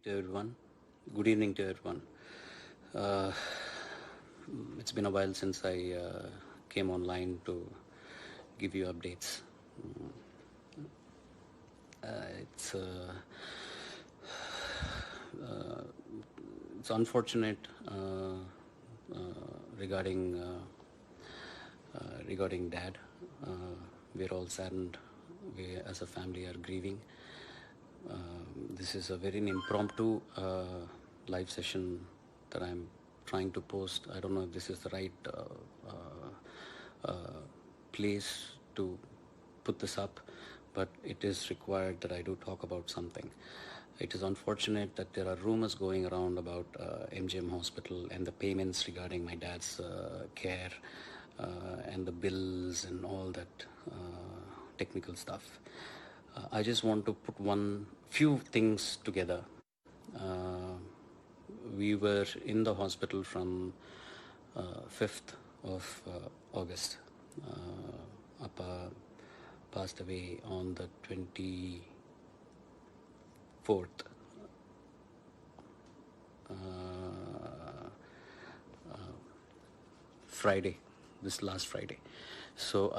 to everyone. Good evening to everyone. Uh, it's been a while since I came online to give you updates. It's uh, it's unfortunate regarding regarding Dad. We're all saddened. We, as a family, are grieving. This is a very impromptu live session that I'm trying to post. I don't know if this is the right place to put this up, but it is required that I do talk about something. It is unfortunate that there are rumors going around about MGM Hospital and the payments regarding my dad's care and the bills and all that technical stuff. I just want to put few things together. We were in the hospital from 5th of August. Appa passed away on the 24th. Friday, this last Friday. So,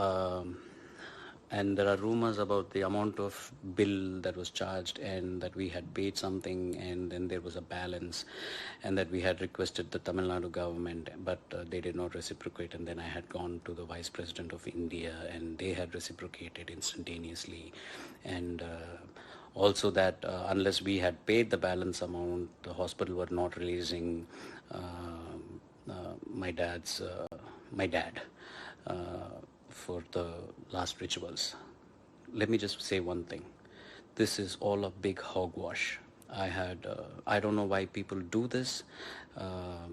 and there are rumors about the amount of bill that was charged and that we had paid something and then there was a balance and that we had requested the Tamil Nadu government, but they did not reciprocate. And then I had gone to the Vice President of India and they had reciprocated instantaneously. And also that unless we had paid the balance amount, the hospital were not releasing my dad for the last rituals. Let me just say one thing. This is all a big hogwash. I don't know why people do this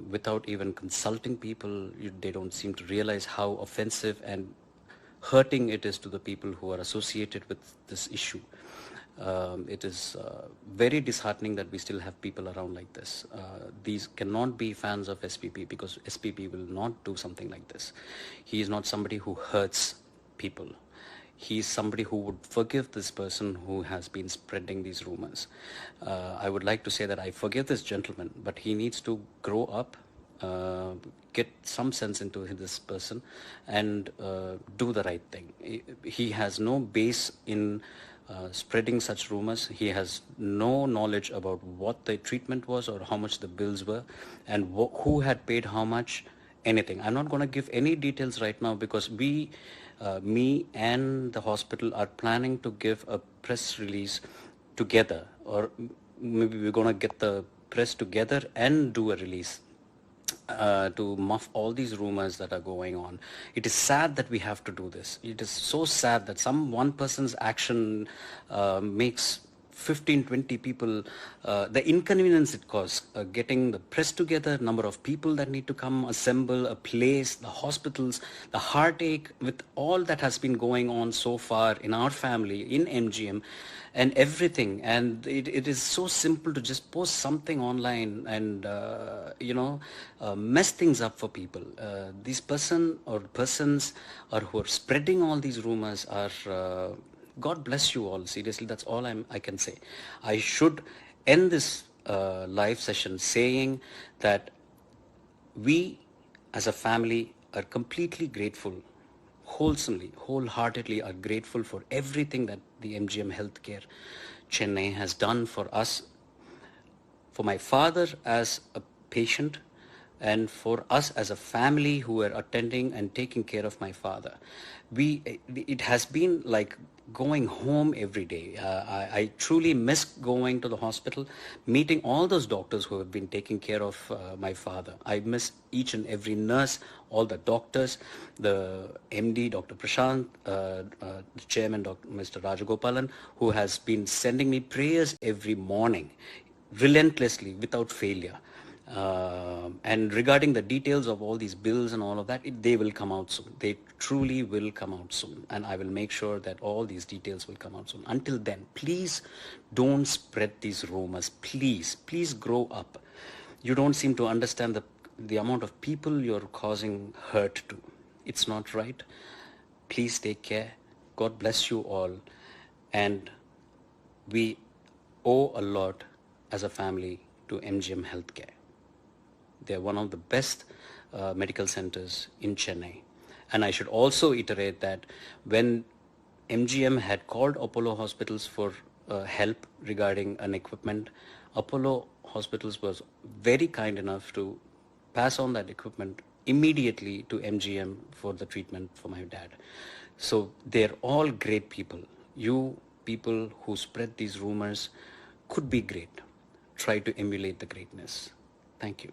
without even consulting people. They don't seem to realize how offensive and hurting it is to the people who are associated with this issue. It is very disheartening that we still have people around like this. These cannot be fans of SPP because SPP will not do something like this. He is not somebody who hurts people. He is somebody who would forgive this person who has been spreading these rumors. I would like to say that I forgive this gentleman, but he needs to grow up, get some sense into this person and do the right thing. He has no base in spreading such rumors. He has no knowledge about what the treatment was or how much the bills were and who had paid how much, anything. I'm not going to give any details right now because me and the hospital are planning to give a press release together, or maybe we're going to get the press together and do a release to muff all these rumors that are going on. It is sad that we have to do this. It is so sad that one person's action makes 15, 20 people, the inconvenience it caused, getting the press together, number of people that need to come, assemble, a place, the hospitals, the heartache with all that has been going on so far in our family, in MGM, and everything. And it is so simple to just post something online and, mess things up for people. These persons who are spreading all these rumors are... God bless you all. Seriously, that's all I can say. I should end this live session saying that we as a family are completely grateful, wholeheartedly are grateful for everything that the MGM Healthcare Chennai has done for us, for my father as a patient, and for us as a family who were attending and taking care of my father. It has been like going home every day. I truly miss going to the hospital, meeting all those doctors who have been taking care of my father. I miss each and every nurse, all the doctors, the MD, Dr. Prashant, the chairman, Mr. Rajagopalan, who has been sending me prayers every morning, relentlessly, without failure. And regarding the details of all these bills and all of that, they will come out soon. They truly will come out soon. And I will make sure that all these details will come out soon. Until then, please don't spread these rumors. Please grow up. You don't seem to understand the amount of people you're causing hurt to. It's not right. Please take care. God bless you all. And we owe a lot as a family to MGM Healthcare. They're one of the best medical centers in Chennai. And I should also iterate that when MGM had called Apollo Hospitals for help regarding an equipment, Apollo Hospitals was very kind enough to pass on that equipment immediately to MGM for the treatment for my dad. So they're all great people. You people who spread these rumors could be great. Try to emulate the greatness. Thank you.